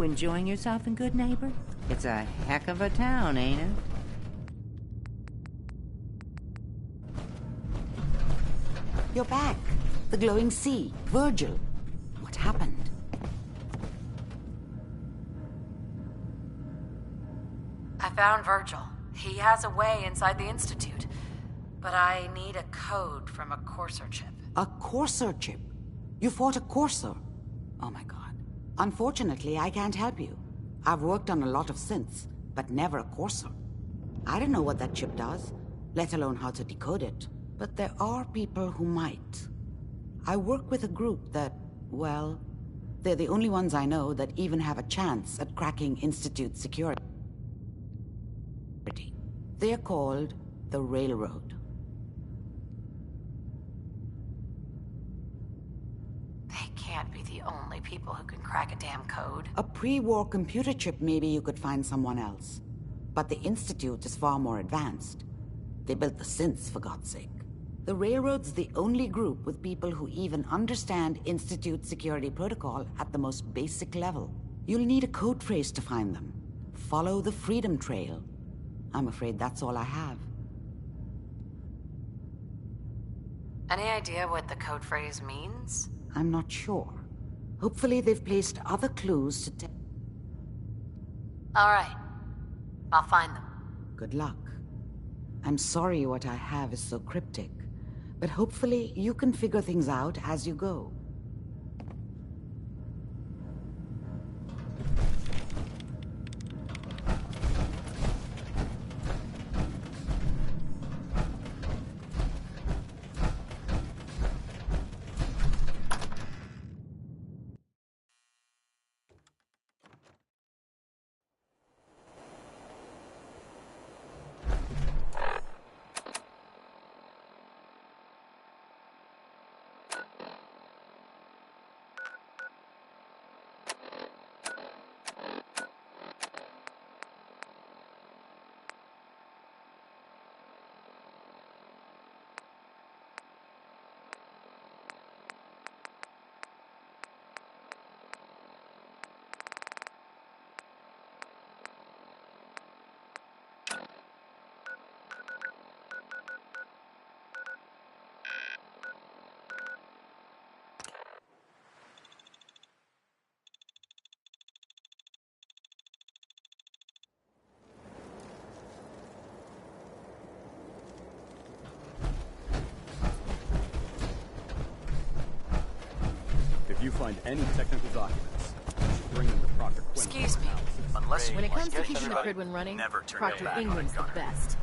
Enjoying yourself in Good Neighbor? It's a heck of a town, ain't it? You're back. The glowing sea. Virgil. What happened? I found Virgil. He has a way inside the Institute. But I need a code from a Courser chip. A Courser chip? You fought a Courser? Oh my god. Unfortunately, I can't help you. I've worked on a lot of synths, but never a Courser. I don't know what that chip does, let alone how to decode it. But there are people who might. I work with a group that, well, they're the only ones I know that even have a chance at cracking Institute security. They're called the Railroad. Can't be the only people who can crack a damn code. A pre-war computer chip, maybe you could find someone else. But the Institute is far more advanced. They built the synths, for God's sake. The Railroad's the only group with people who even understand Institute security protocol at the most basic level. You'll need a code phrase to find them. Follow the Freedom Trail. I'm afraid that's all I have. Any idea what the code phrase means? I'm not sure. Hopefully they've placed other clues to All right. I'll find them. Good luck. I'm sorry what I have is so cryptic, but hopefully you can figure things out as you go. If you find any technical documents, you should bring them to Proctor Quinn. Excuse me. Unless When it comes to keeping the Gridwin running, Proctor England's the best.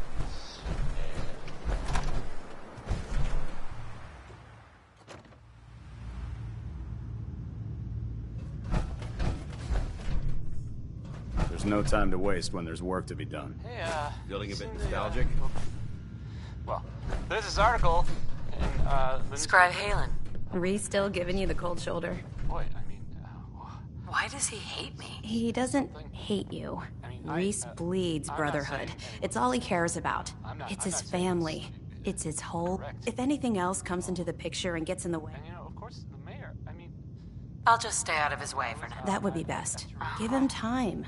There's no time to waste when there's work to be done. Hey, feeling a bit nostalgic? Well, there's this article in, Scribe Halen. Ree's still giving you the cold shoulder. Boy, I mean, Why does he hate me? He doesn't hate you. Reese bleeds brotherhood. It's all he cares about. It's his family. It's his whole... If anything else comes into the picture and gets in the way... and of course, the mayor, I'll just stay out of his way for now. That would be best. Give him time.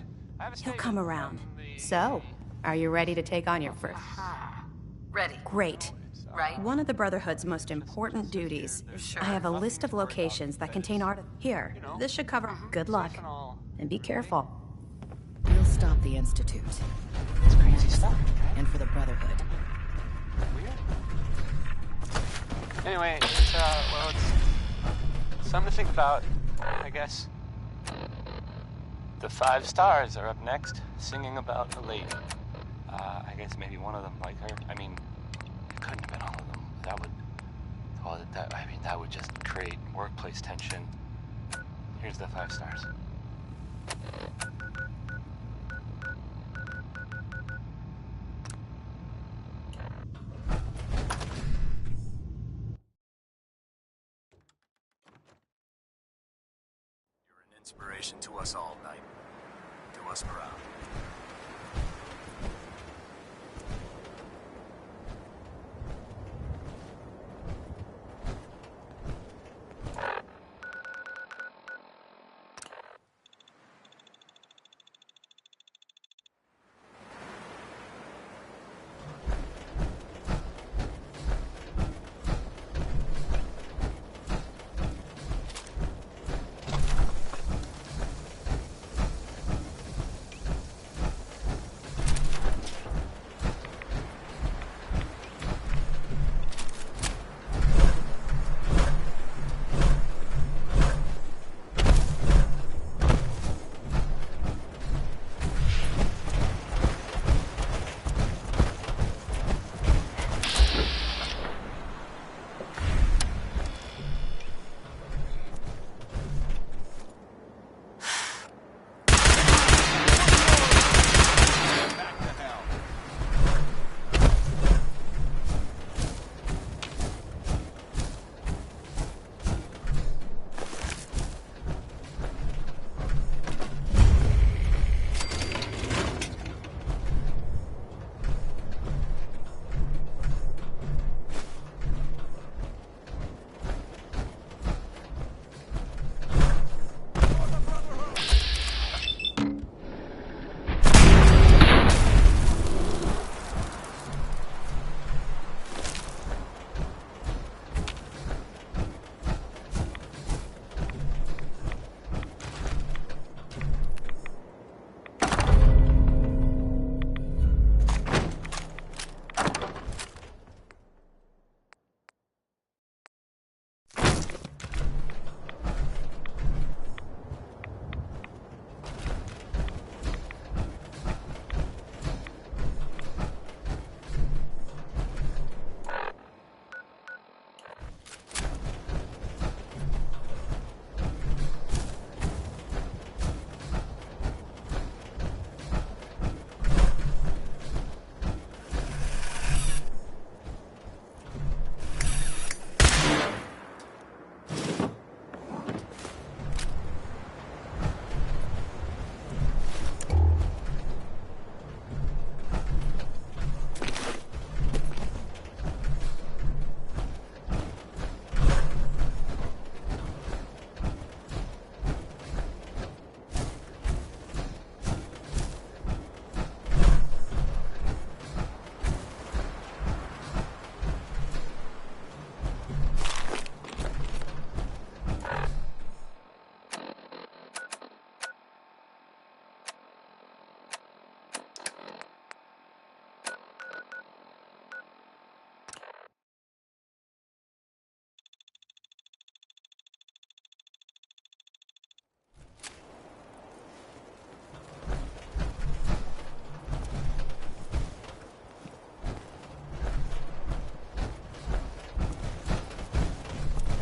He'll come around. So, are you ready to take on your first... Ready. Great. Right? One of the Brotherhood's most important duties. I have a list of locations that contain art... Here, this should cover... Good luck. And be careful. We'll stop the Institute. It's crazy stuff. And for the Brotherhood. Weird. Anyway, it's, well, it's something to think about, I guess. The 5 Stars are up next, singing about a lady. I guess maybe one of them liked her. I mean, it couldn't have been all of them. That would just create workplace tension. Here's the 5 stars. You're an inspiration to us all, Knight. Do us proud.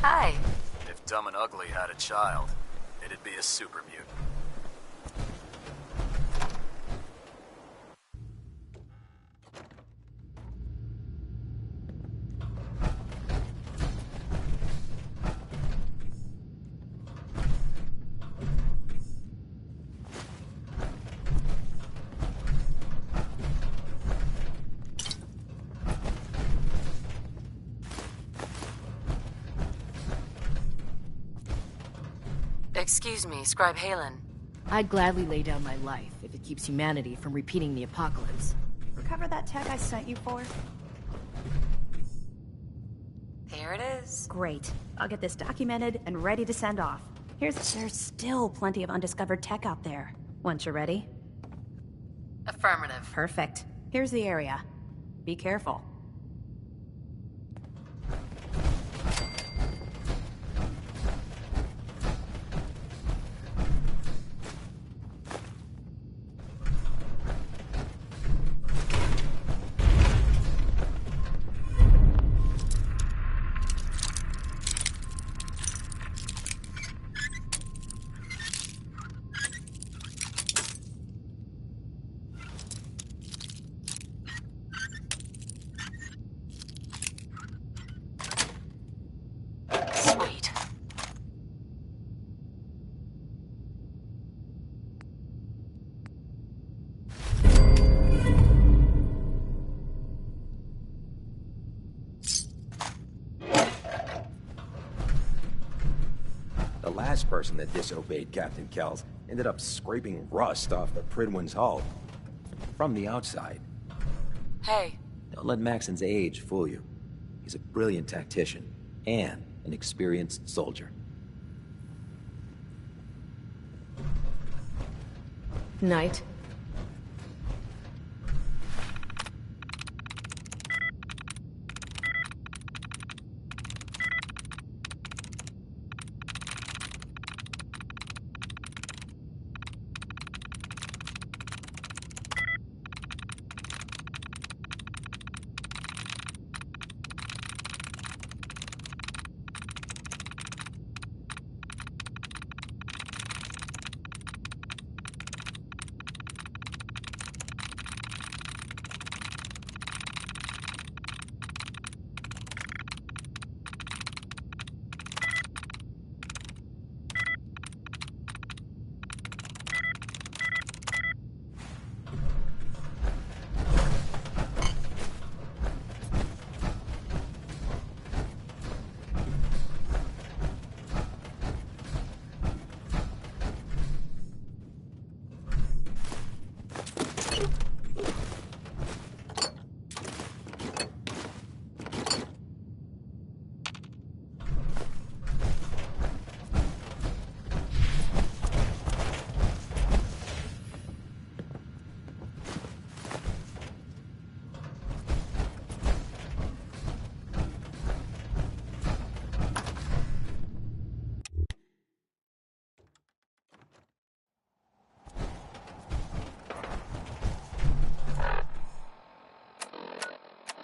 Hi. If Dumb and Ugly had a child, it'd be a super mutant. Excuse me, Scribe Halen. I'd gladly lay down my life if it keeps humanity from repeating the apocalypse. Recover that tech I sent you for? Here it is. Great. I'll get this documented and ready to send off. There's still plenty of undiscovered tech out there. Once you're ready. Affirmative. Perfect. Here's the area. Be careful. last person that disobeyed Captain Kells ended up scraping rust off the Pridwin's hull. From the outside. Hey. Don't let Maxon's age fool you. He's a brilliant tactician and an experienced soldier. Night.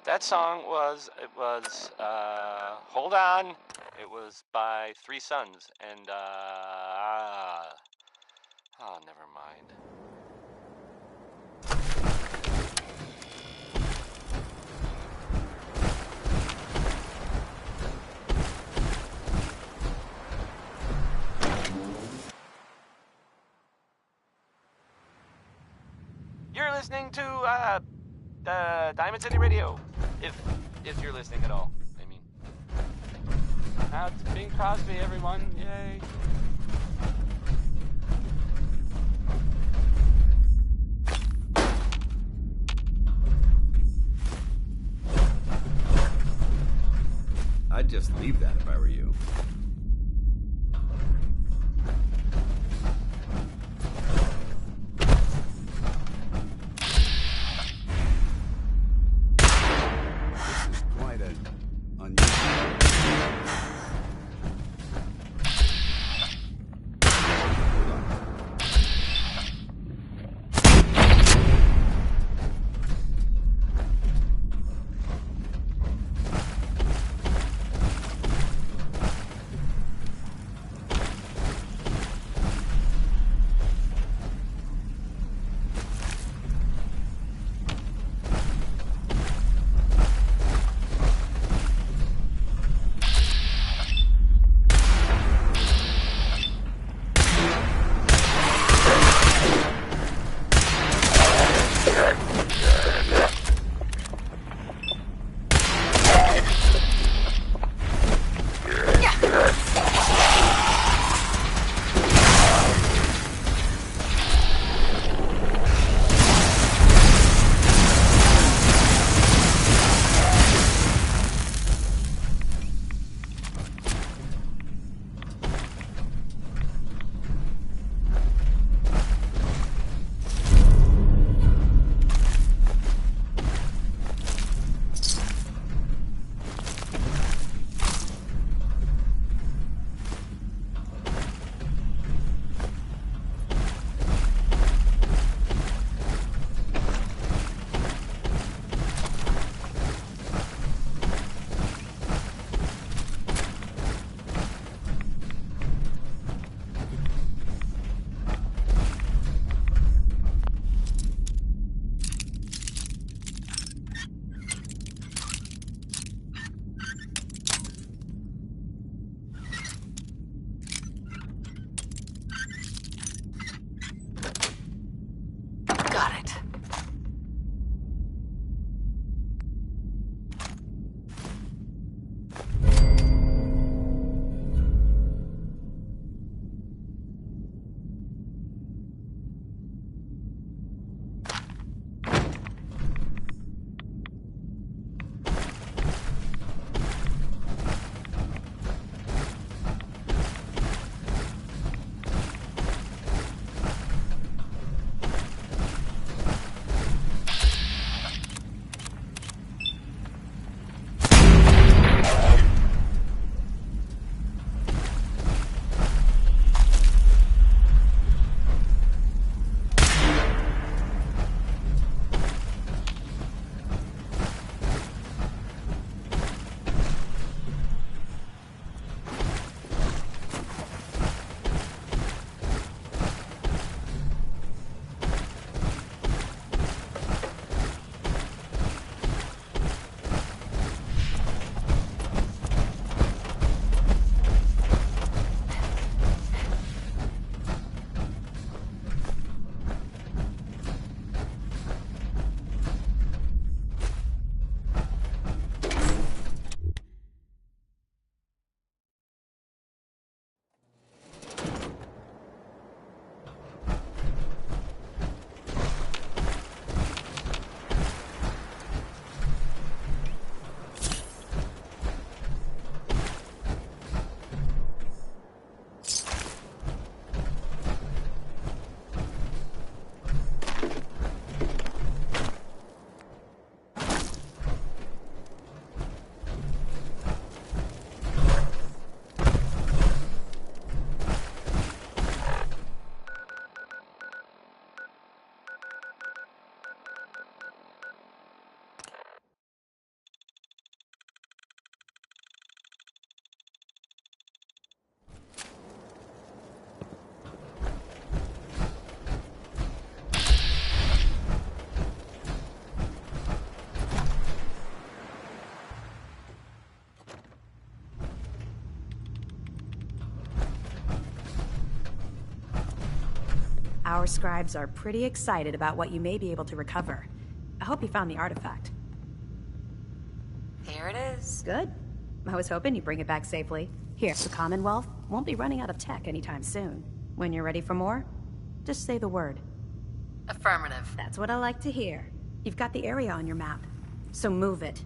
That song was, hold on. It was by Three Sons, and, oh, never mind. You're listening to, Diamond City Radio. If you're listening at all, I mean. It's Bing Crosby, everyone. Yay. I'd just leave that if I were you. Our scribes are pretty excited about what you may be able to recover. I hope you found the artifact. Here it is. Good. I was hoping you'd bring it back safely. Here, the Commonwealth won't be running out of tech anytime soon. When you're ready for more, just say the word. Affirmative. That's what I like to hear. You've got the area on your map, so move it.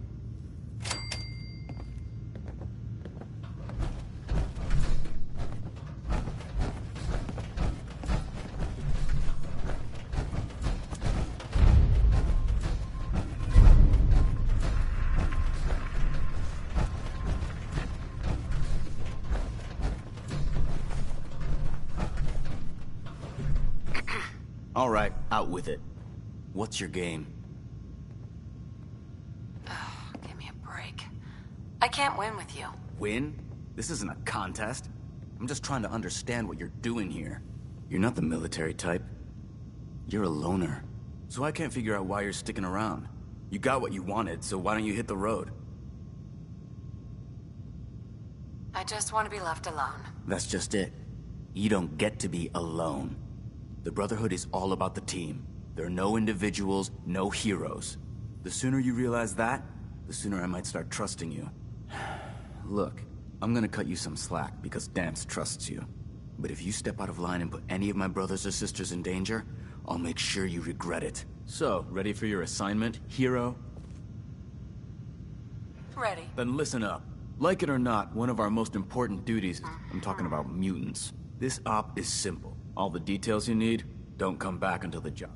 All right, out with it. What's your game? Give me a break. I can't win with you. Win? This isn't a contest. I'm just trying to understand what you're doing here. You're not the military type. You're a loner. So I can't figure out why you're sticking around. You got what you wanted, so why don't you hit the road? I just want to be left alone. That's just it. You don't get to be alone. The Brotherhood is all about the team. There are no individuals, no heroes. The sooner you realize that, the sooner I might start trusting you. Look, I'm gonna cut you some slack because Dance trusts you. But if you step out of line and put any of my brothers or sisters in danger, I'll make sure you regret it. So, ready for your assignment, hero? Ready. Then listen up. Like it or not, one of our most important duties, I'm talking about mutants. This op is simple. All the details you need, don't come back until the job.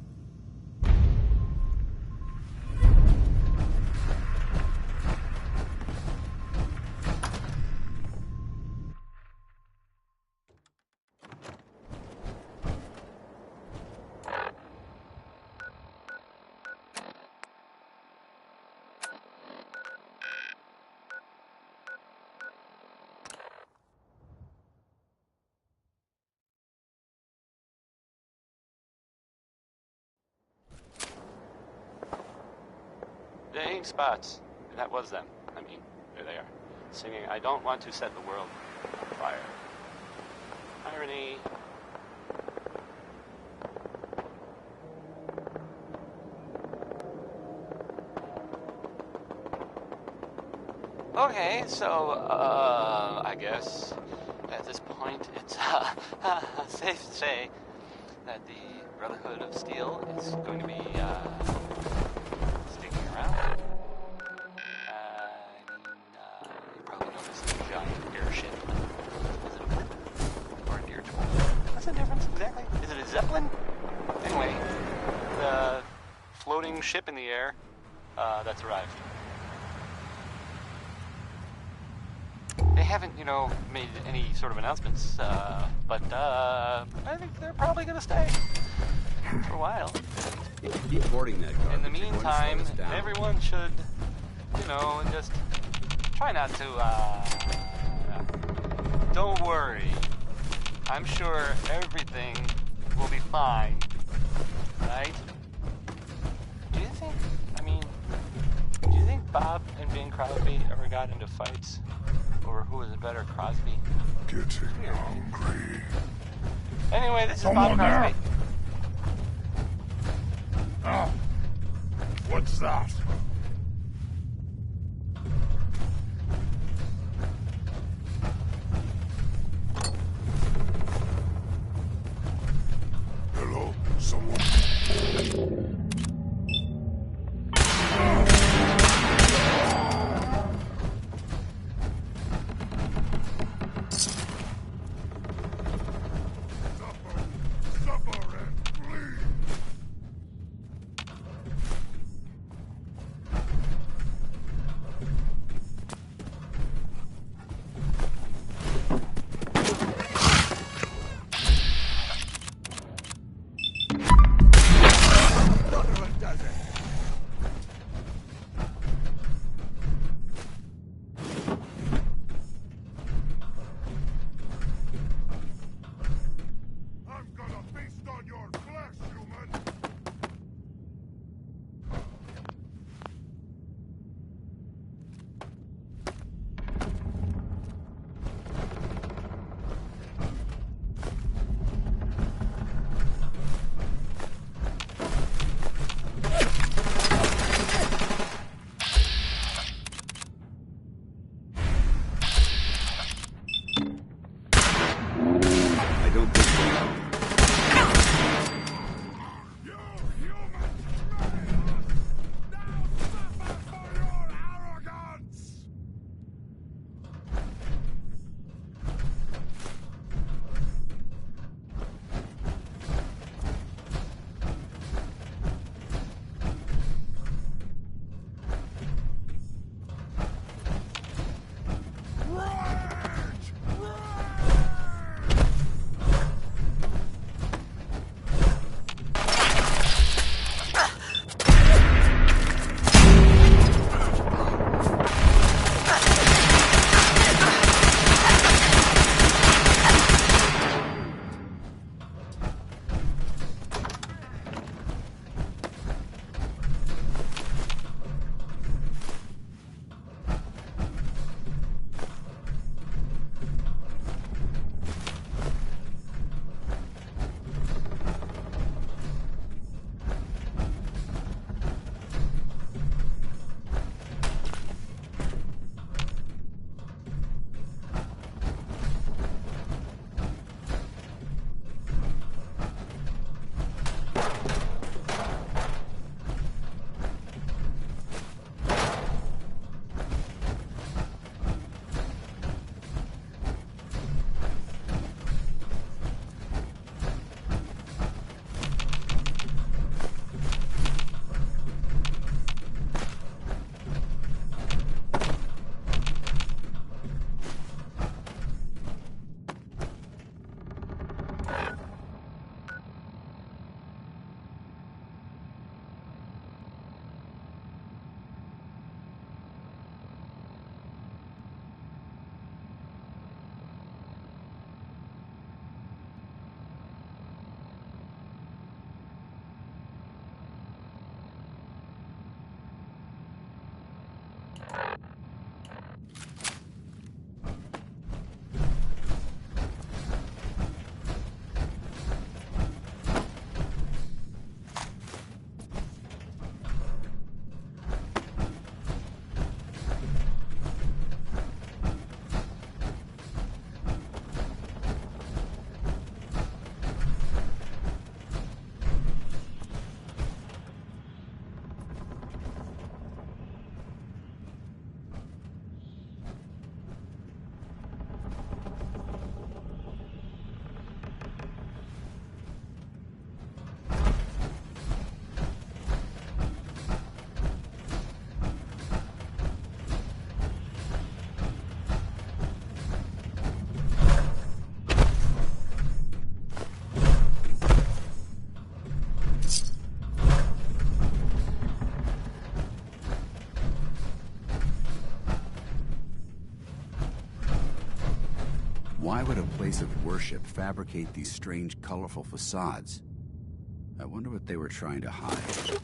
Dang spots. And that was them. I mean, there they are. Singing, I don't want to set the world on fire. Irony. Okay, so, I guess at this point it's safe to say that the Brotherhood of Steel is going to be sticking around. You probably noticed the giant airship. Is it a blip or a dirigible? What's the difference exactly? Is it a Zeppelin? Anyway, the floating ship in the air that's arrived. They haven't, made any sort of announcements, but I think they're probably going to stay for a while. Keep boarding that car. In the meantime, everyone should, just try not to, don't worry. I'm sure everything will be fine, right? Do you think Bob and Bing Crosby ever got into fights? Or who was it better, Crosby? Getting hungry. Anyway, this is Bob Crosby. Oh, what's that? Hello, someone? Why would a place of worship fabricate these strange, colorful facades? I wonder what they were trying to hide.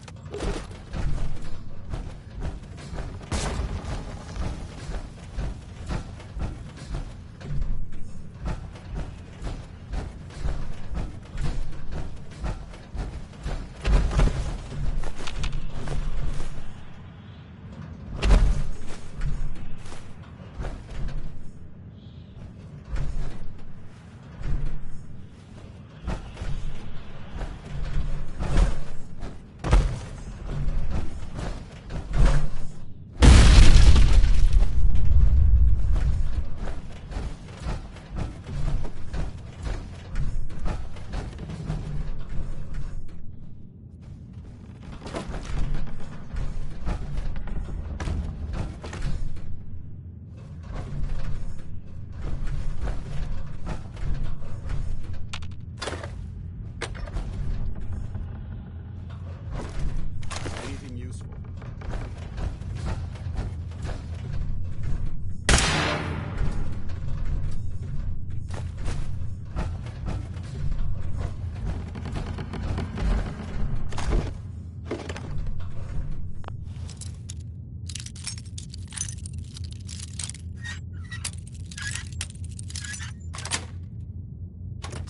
Anything useful?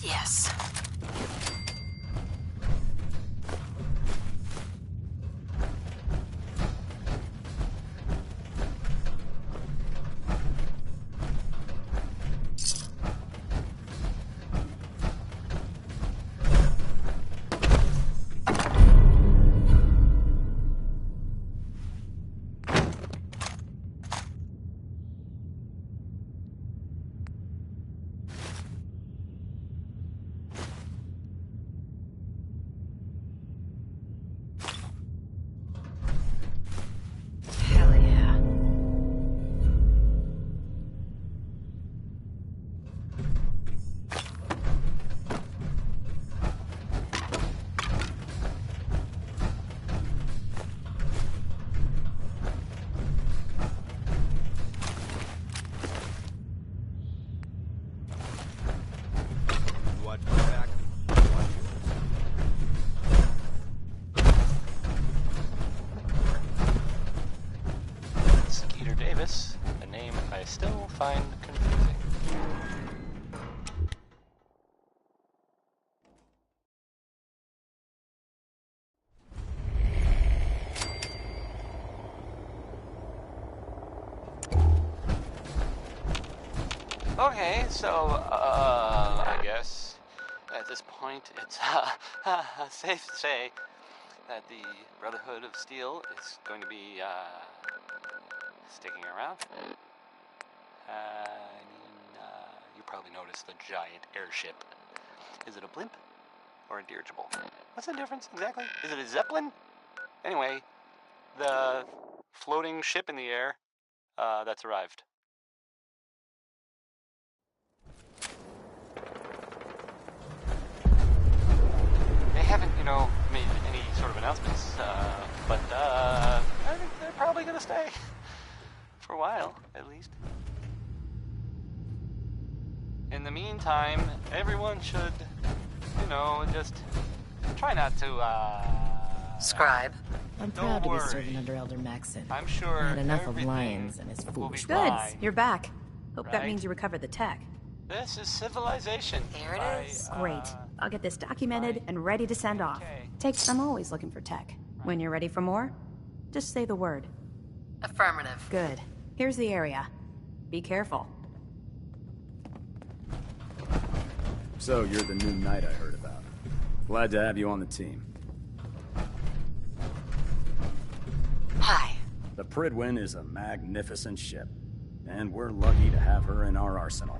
Yes. Hell yeah. Watch my back. Watch Skeeter Davis, a name I still find confusing. Okay, so, I guess at this point it's safe to say that the Brotherhood of Steel is going to be sticking around. You probably noticed the giant airship. Is it a blimp or a dirigible? What's the difference exactly? Is it a Zeppelin? Anyway, the floating ship in the air that's arrived. They haven't, made any sort of announcements, but I think they're probably gonna stay for a while, at least. In the meantime, everyone should, just try not to, Scribe. I'm Don't proud to be worry. serving under Elder Maxon. I'm sure I had enough of everything Lyons and his will be foolish Good. fine. You're back. Hope that Right? means you recovered the tech. This is civilization. There it is. Great. I'll get this documented and ready to send off. I'm always looking for tech. When you're ready for more, just say the word. Affirmative. Good. Here's the area. Be careful. So, you're the new knight I heard about. Glad to have you on the team. Hi. The Pridwin is a magnificent ship, and we're lucky to have her in our arsenal.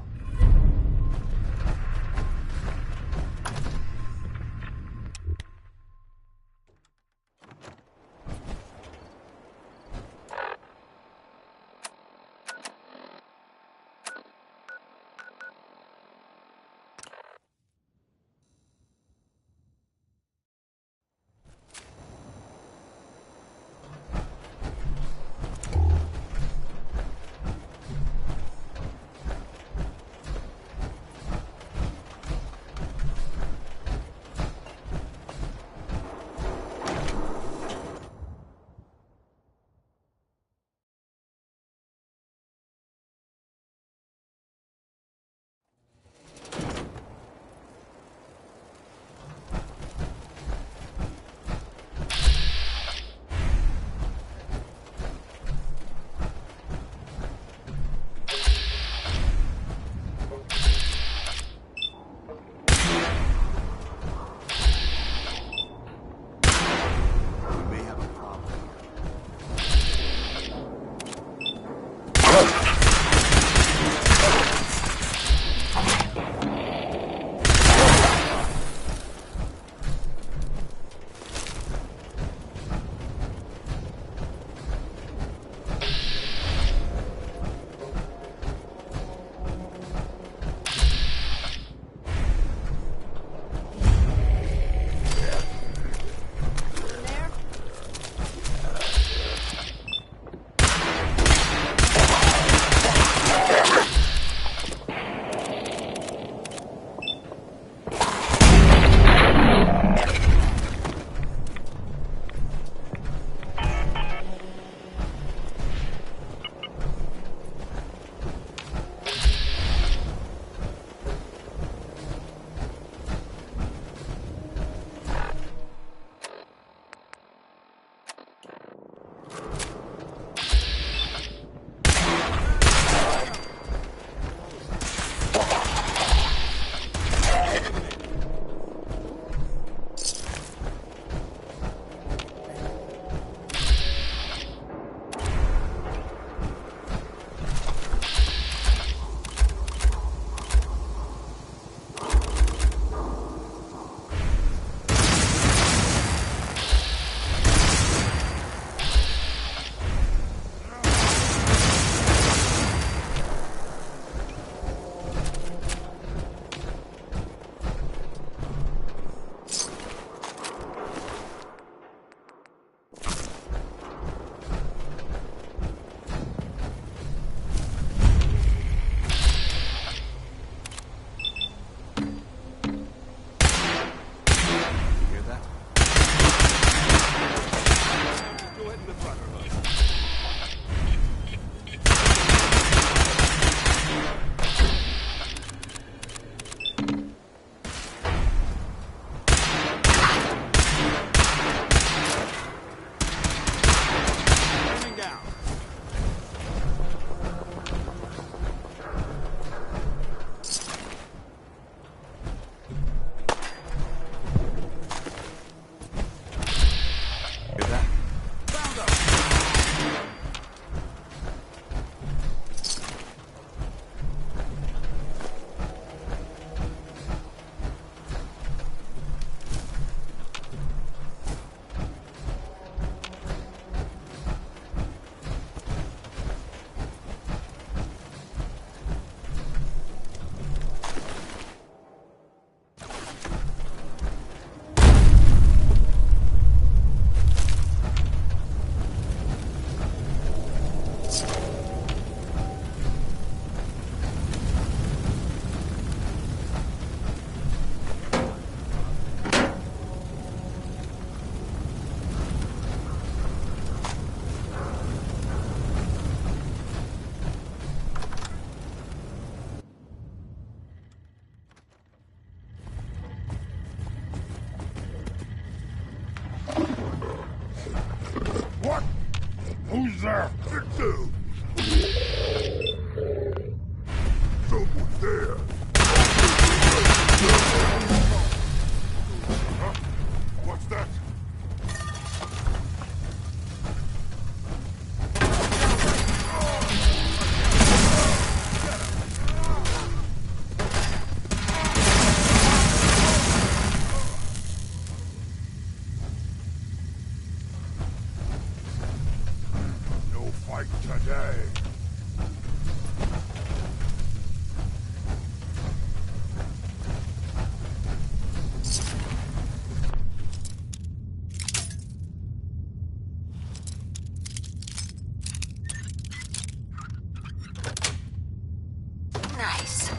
Someone's there! Someone there! Huh? What's that? No fight today. Nice.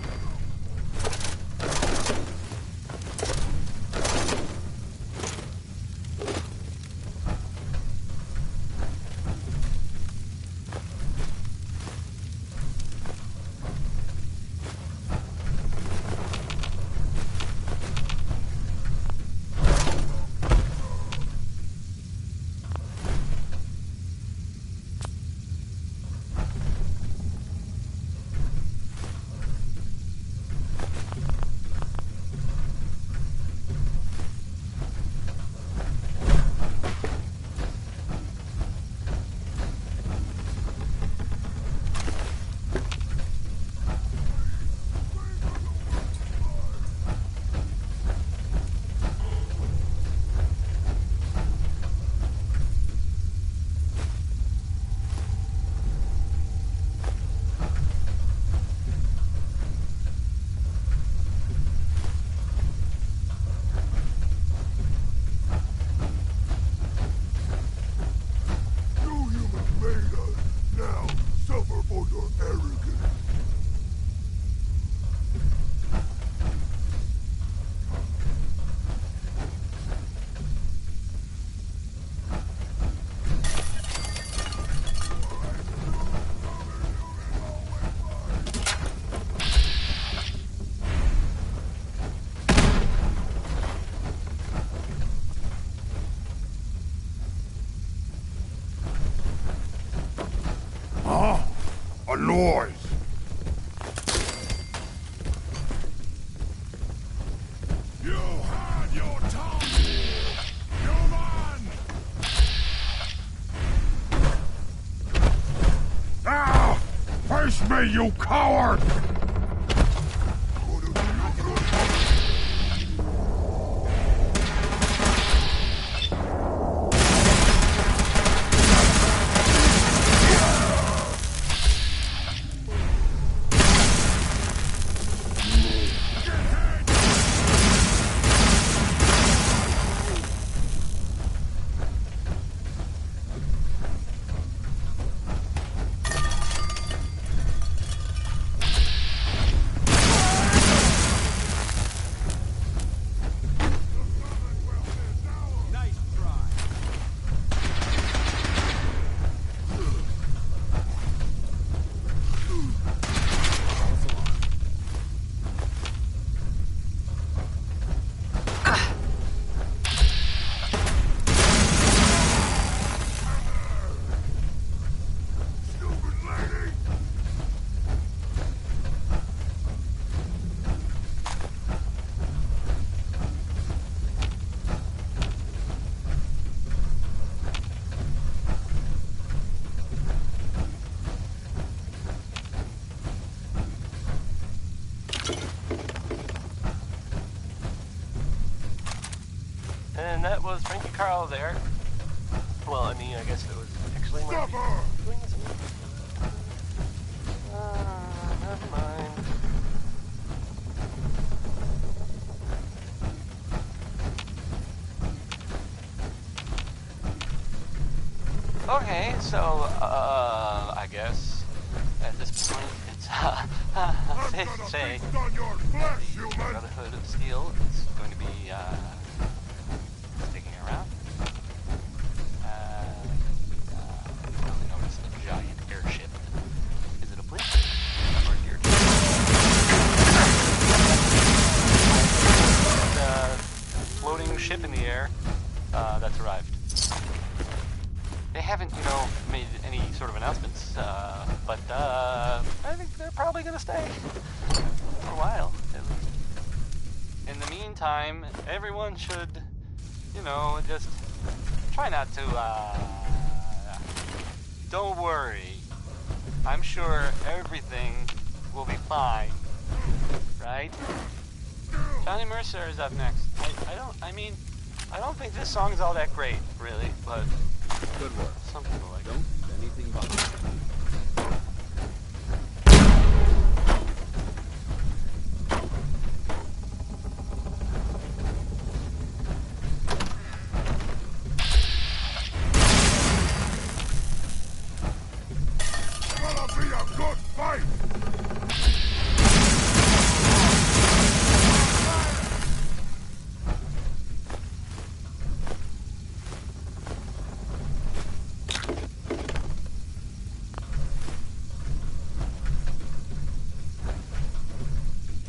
You humans made us. Now, suffer for your arrogance. Huh? A noise. You had your tongue, human! Ah! Face me, you coward! And that was Frankie Carl there. Well, I mean, I guess it was actually my doing this. Never mind. Okay, so, I guess at this point it's safe to say the Brotherhood of Steel is going to be sticking around. Probably noticed a giant airship. Is it a blimp or a deer? Floating ship in the air that's arrived. They haven't, made any probably gonna stay for a while, at least. In the meantime, everyone should, you know, just try not to, don't worry. I'm sure everything will be fine, right? Johnny Mercer is up next. I don't think this song's all that great, really, but Good work. some people like it. Don't leave anything behind. Gonna be a good fight!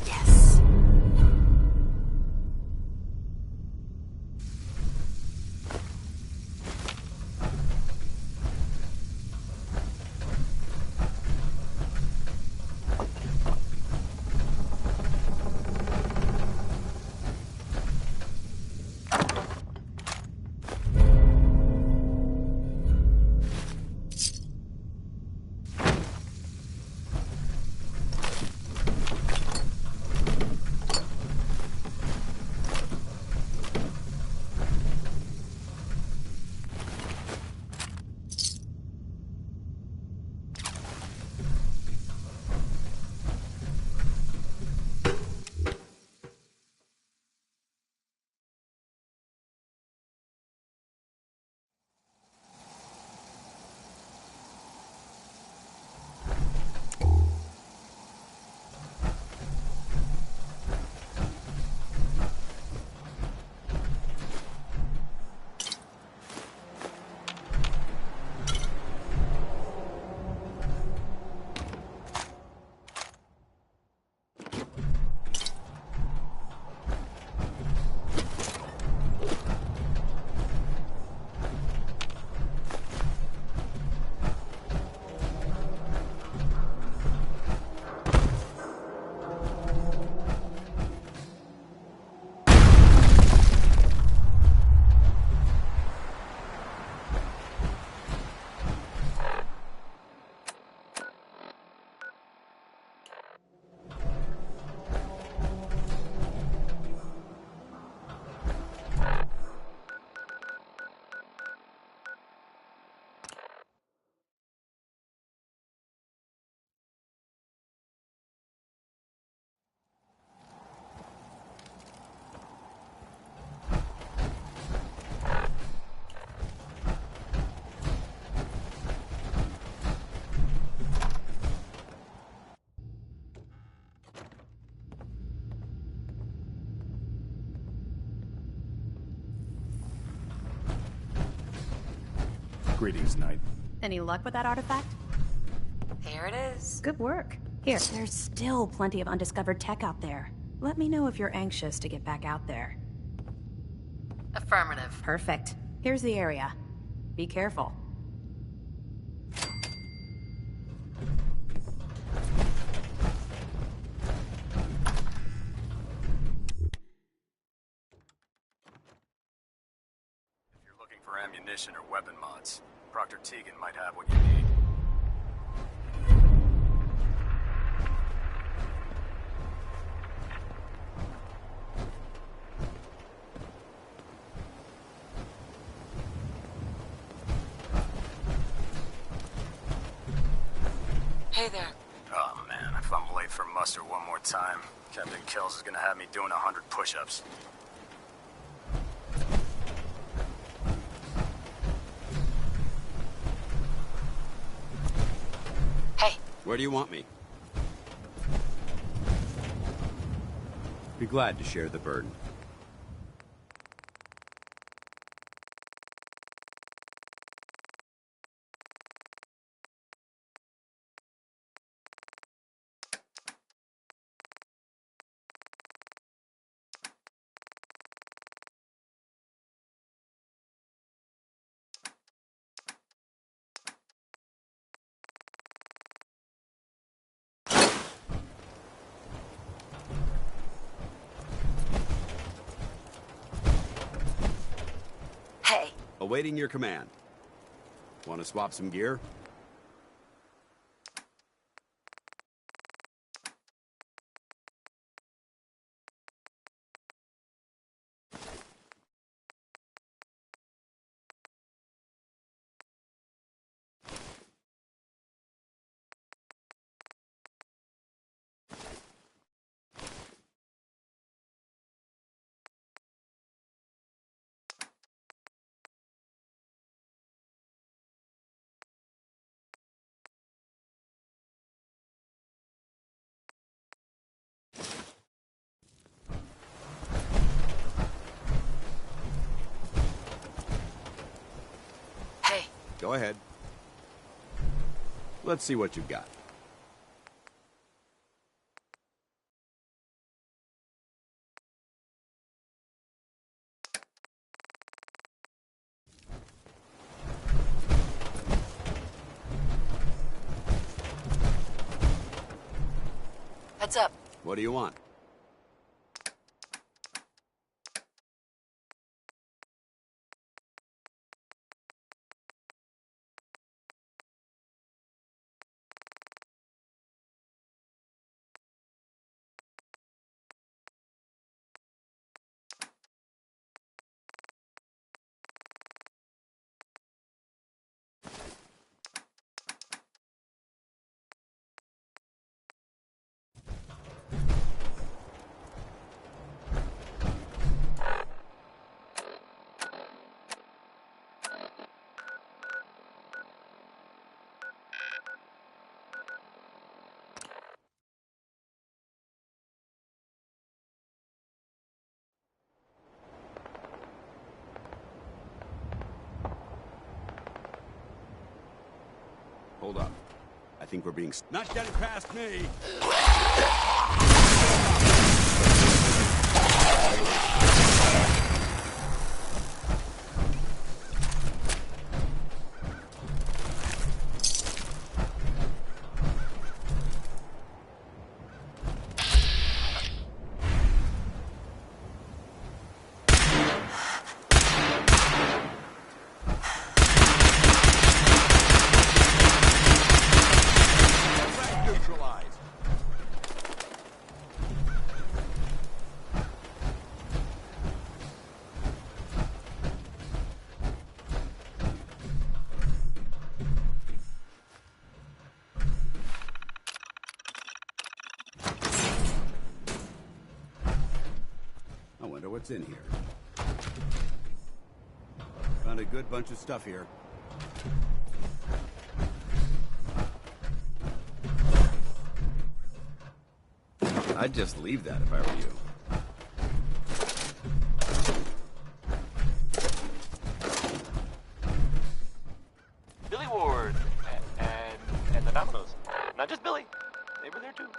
Yes. Greetings, Knight. Any luck with that artifact? Here it is. Good work. Here, there's still plenty of undiscovered tech out there. Let me know if you're anxious to get back out there. Affirmative. Perfect. Here's the area. Be careful. If you're looking for ammunition or weapon mods, Proctor Teagan might have what you need. Hey there. Oh man, if I'm late for muster one more time, Captain Kells is gonna have me doing 100 push-ups. Hey. Where do you want me? Be glad to share the burden. Awaiting your command. Want to swap some gear? Hey. Go ahead. Let's see what you've got. Heads up. What do you want? Hold up. I think we're being... Not getting past me! I wonder what's in here. Found a good bunch of stuff here. I'd just leave that if I were you. Billy Ward and the Dominoes. Not just Billy. They were there too.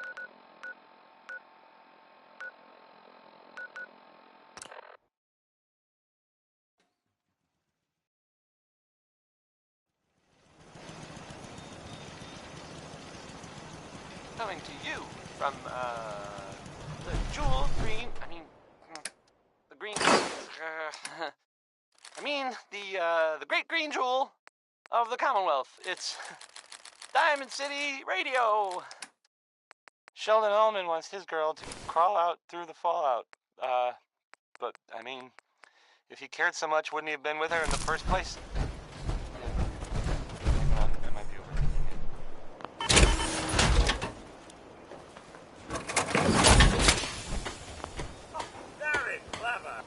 Coming to you from the jewel green. The green. The great green jewel of the Commonwealth. It's Diamond City Radio. Sheldon Ullman wants his girl to crawl out through the fallout. But if he cared so much, wouldn't he have been with her in the first place? I might be overthinking it. Very clever.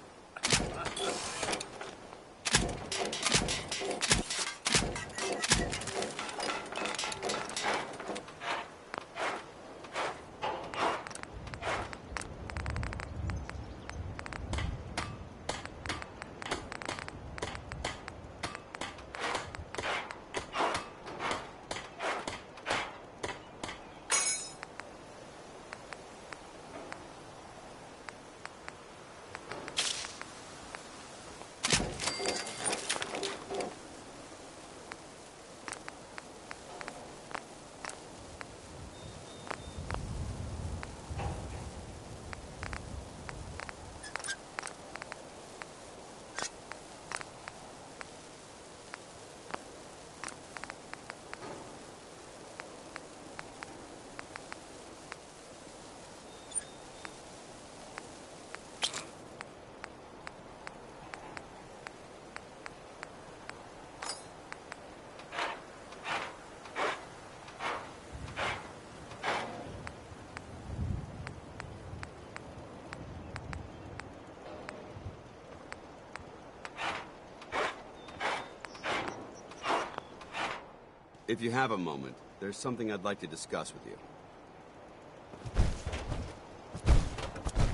If you have a moment, there's something I'd like to discuss with you.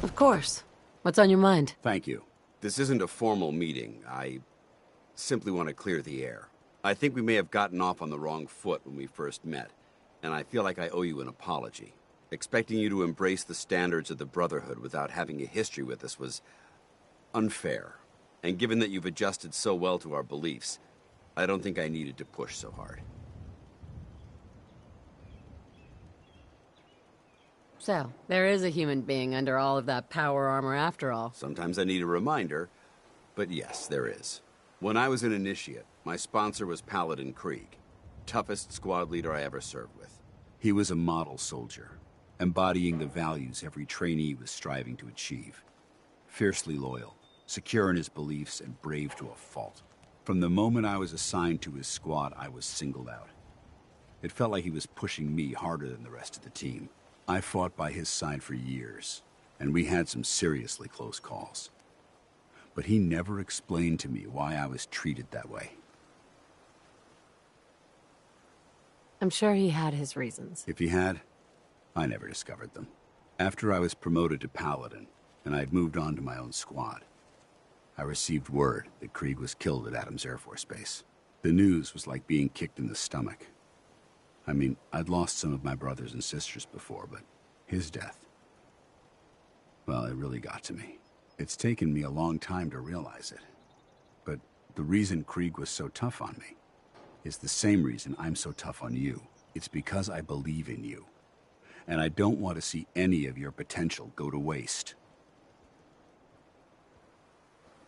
Of course. What's on your mind? Thank you. This isn't a formal meeting. I simply want to clear the air. I think we may have gotten off on the wrong foot when we first met, and I feel like I owe you an apology. Expecting you to embrace the standards of the Brotherhood without having a history with us was unfair. And given that you've adjusted so well to our beliefs, I don't think I needed to push so hard. So, there is a human being under all of that power armor after all. Sometimes I need a reminder, but yes, there is. When I was an initiate, my sponsor was Paladin Krieg, toughest squad leader I ever served with. He was a model soldier, embodying the values every trainee was striving to achieve. Fiercely loyal, secure in his beliefs, and brave to a fault. From the moment I was assigned to his squad, I was singled out. It felt like he was pushing me harder than the rest of the team. I fought by his side for years, and we had some seriously close calls. But he never explained to me why I was treated that way. I'm sure he had his reasons. If he had, I never discovered them. After I was promoted to Paladin, and I'd moved on to my own squad, I received word that Krieg was killed at Adams Air Force Base. The news was like being kicked in the stomach. I mean, I'd lost some of my brothers and sisters before, but his death, well, it really got to me. It's taken me a long time to realize it. But the reason Krieg was so tough on me is the same reason I'm so tough on you. It's because I believe in you. And I don't want to see any of your potential go to waste.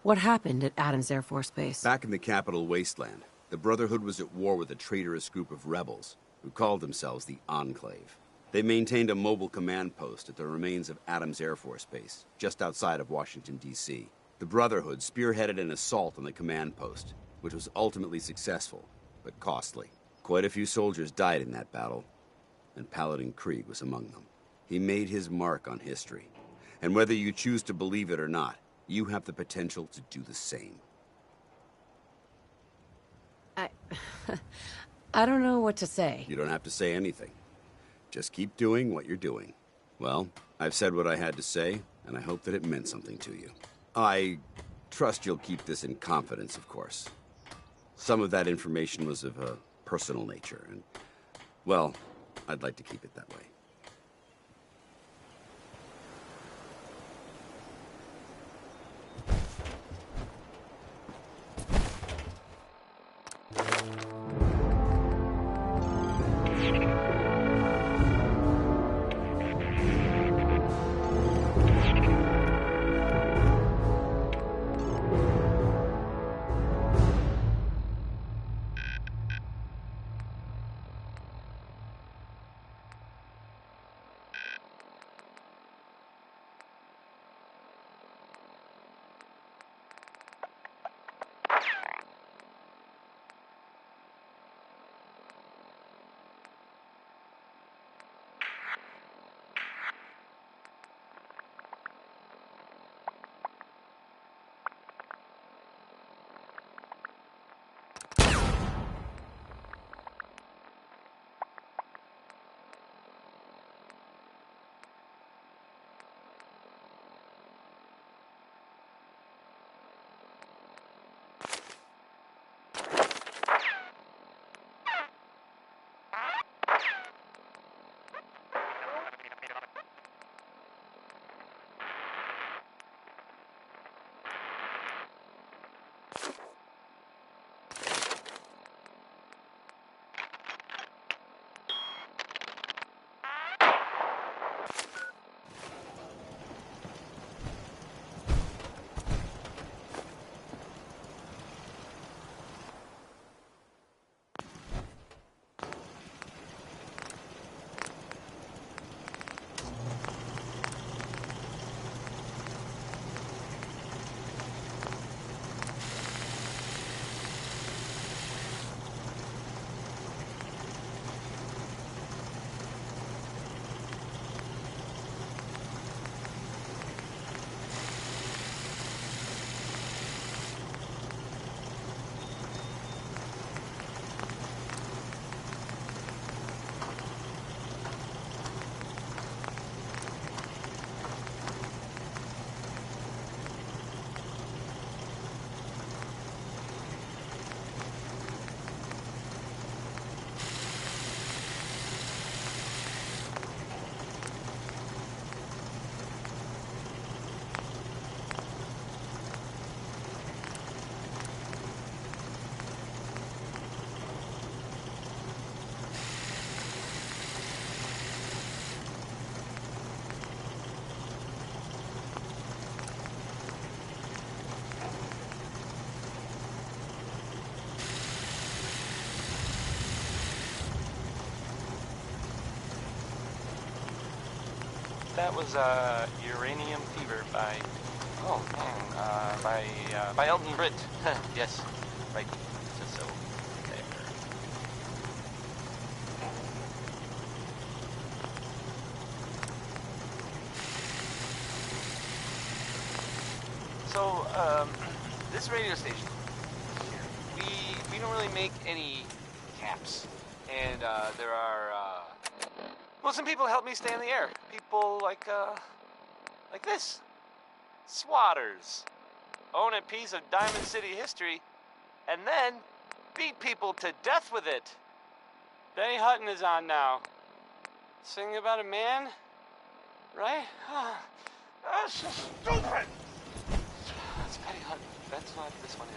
What happened at Adams Air Force Base? Back in the capital wasteland, the Brotherhood was at war with a traitorous group of rebels who called themselves the Enclave. They maintained a mobile command post at the remains of Adams Air Force Base, just outside of Washington, D.C. The Brotherhood spearheaded an assault on the command post, which was ultimately successful, but costly. Quite a few soldiers died in that battle, and Paladin Krieg was among them. He made his mark on history, and whether you choose to believe it or not, you have the potential to do the same. I don't know what to say. You don't have to say anything. Just keep doing what you're doing. Well, I've said what I had to say, and I hope that it meant something to you. I trust you'll keep this in confidence, of course. Some of that information was of a personal nature, and, well, I'd like to keep it that way. That was Uranium Fever by, oh man, by Elton Britt. Yes, right. Just so there. So, this radio station here, we don't really make any caps, and there are well, some people help me stay in the air. People like this. Swatters. Own a piece of Diamond City history, and then beat people to death with it. Benny Hutton is on now. Singing about a man, right? That's so stupid! That's Benny Hutton. That's what this one is.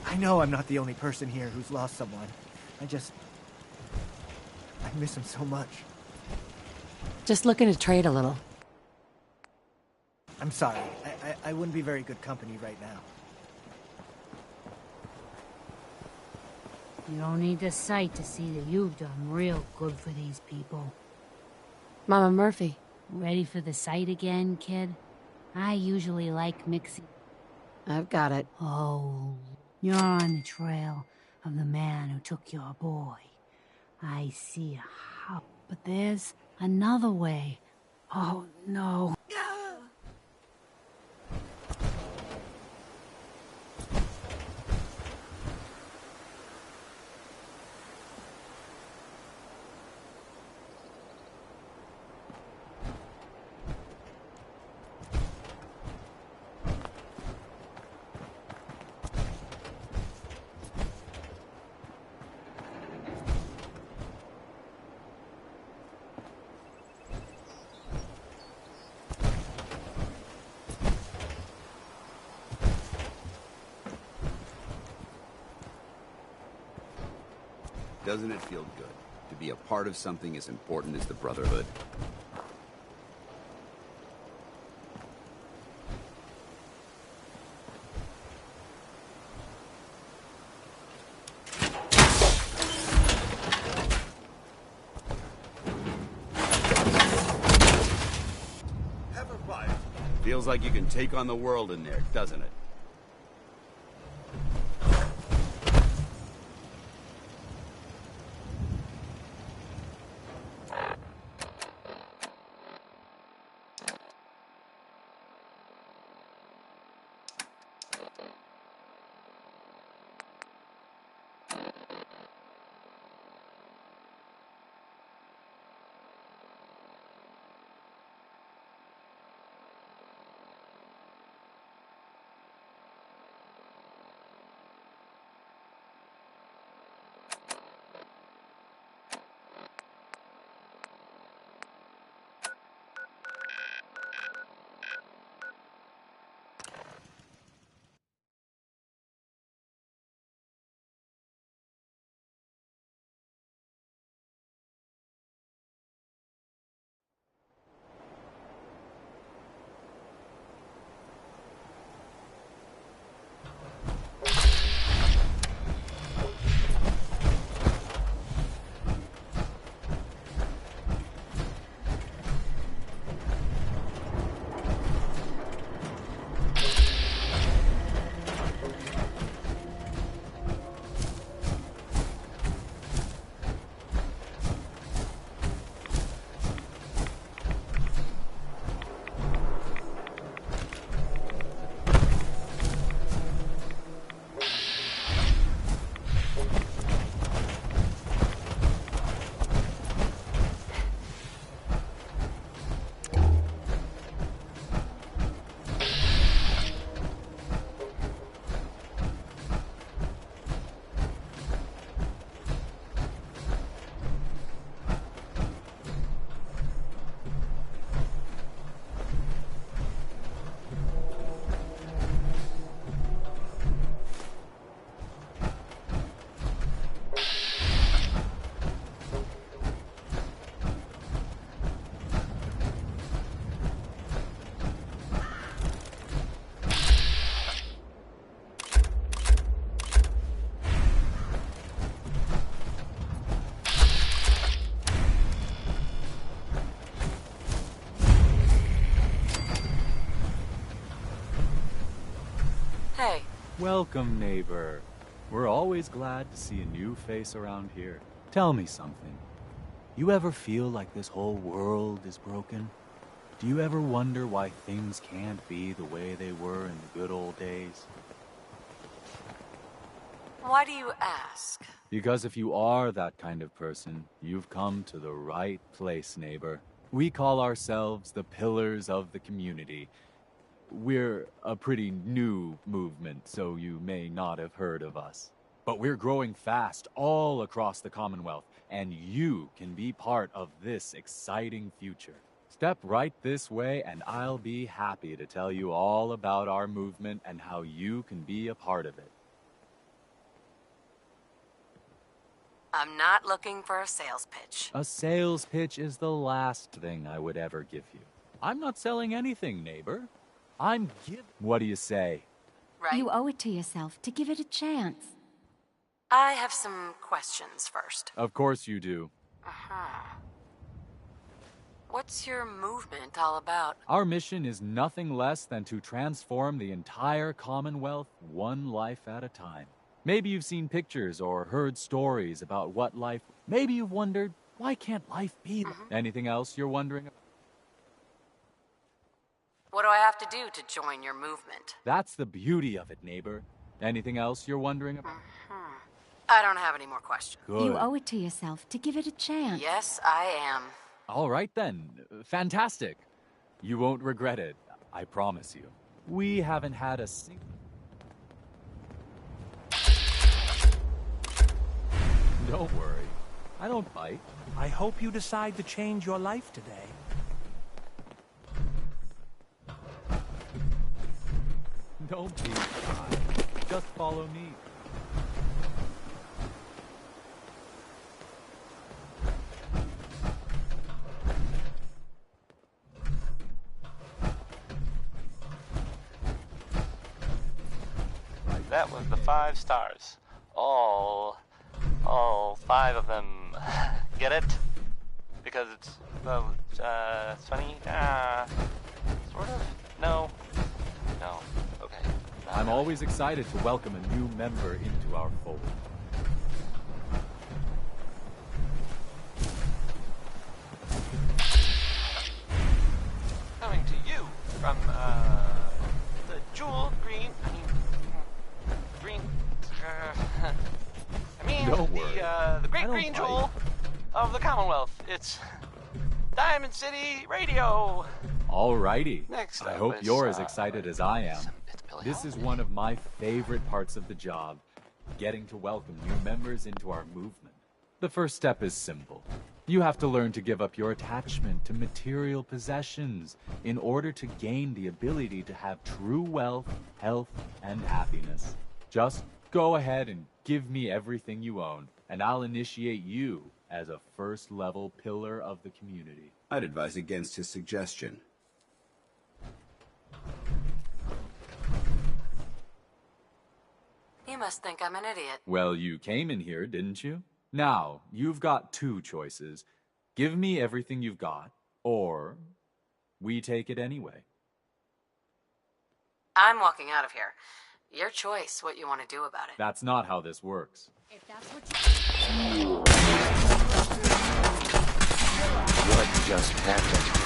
I know I'm not the only person here who's lost someone. I miss him so much. Just looking to trade a little. I'm sorry. I wouldn't be very good company right now. You don't need the sight to see that you've done real good for these people. Mama Murphy. Ready for the sight again, kid? I usually like mixing. I've got it. Oh, you're on the trail of the man who took your boy. I see a house, but there's another way. Oh, no. Doesn't it feel good to be a part of something as important as the Brotherhood? Have a bite. Feels like you can take on the world in there, doesn't it? Welcome, neighbor. We're always glad to see a new face around here. Tell me something. You ever feel like this whole world is broken? Do you ever wonder why things can't be the way they were in the good old days? Why do you ask? Because if you are that kind of person, you've come to the right place, neighbor. We call ourselves the Pillars of the Community. We're a pretty new movement, so you may not have heard of us. But we're growing fast all across the Commonwealth, and you can be part of this exciting future. Step right this way, and I'll be happy to tell you all about our movement and how you can be a part of it. I'm not looking for a sales pitch. A sales pitch is the last thing I would ever give you. I'm not selling anything, neighbor. I'm giving... What do you say? Right. You owe it to yourself to give it a chance. I have some questions first. Of course you do. Uh-huh. What's your movement all about? Our mission is nothing less than to transform the entire Commonwealth one life at a time. Maybe you've seen pictures or heard stories about what life... Maybe you've wondered, why can't life be... Anything else you're wondering about? What do I have to do to join your movement? That's the beauty of it, neighbor. Anything else you're wondering about? I don't have any more questions. Good. You owe it to yourself to give it a chance. Yes, I am. All right then. Fantastic. You won't regret it. I promise you. We haven't had a single... Don't worry. I don't bite. I hope you decide to change your life today. Don't be shy. Just follow me. That was the 5 stars. All 5 of them. Get it? Because it's, well, it's funny? Sort of? No. No. Okay. I'm always excited to welcome a new member into our fold. Coming to you from, the jewel green, Don't worry. the great green bite. jewel of the Commonwealth. It's Diamond City Radio. Alrighty. Next I up hope is, you're as excited as I am. This is one of my favorite parts of the job, getting to welcome new members into our movement. The first step is simple. You have to learn to give up your attachment to material possessions in order to gain the ability to have true wealth, health, and happiness. Just go ahead and give me everything you own, and I'll initiate you as a first-level pillar of the community. I'd advise against his suggestion. You must think I'm an idiot. Well, you came in here, didn't you? Now, you've got 2 choices. Give me everything you've got, or we take it anyway. I'm walking out of here. Your choice what you want to do about it. That's not how this works. If that's what What just happened?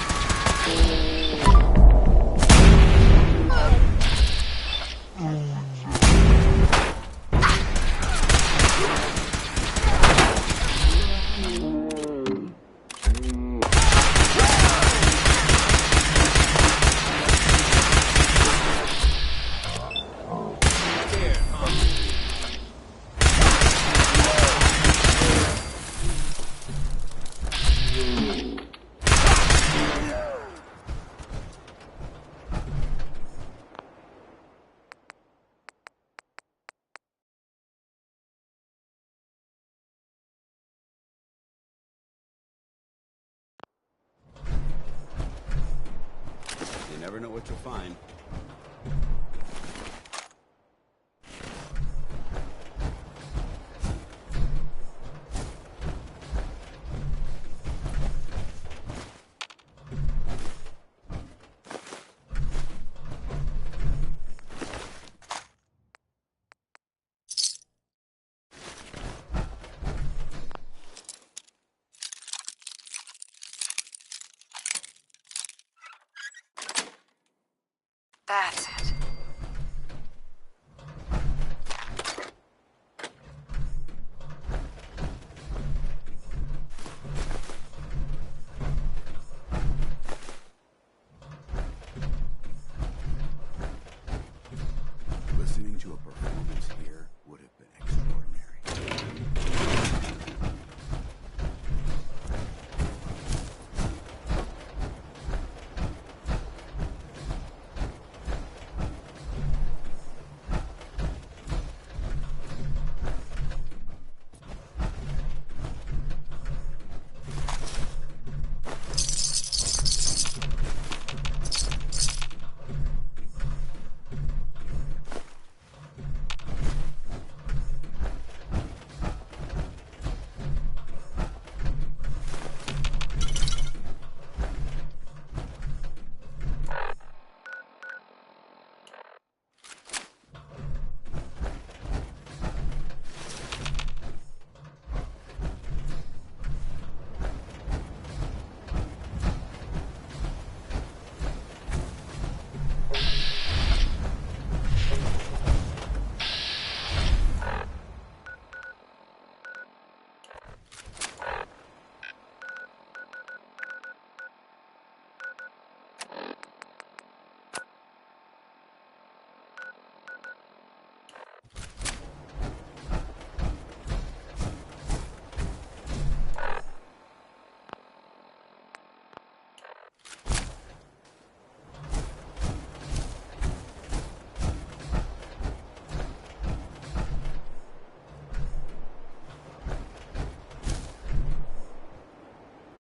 You never know what you'll find.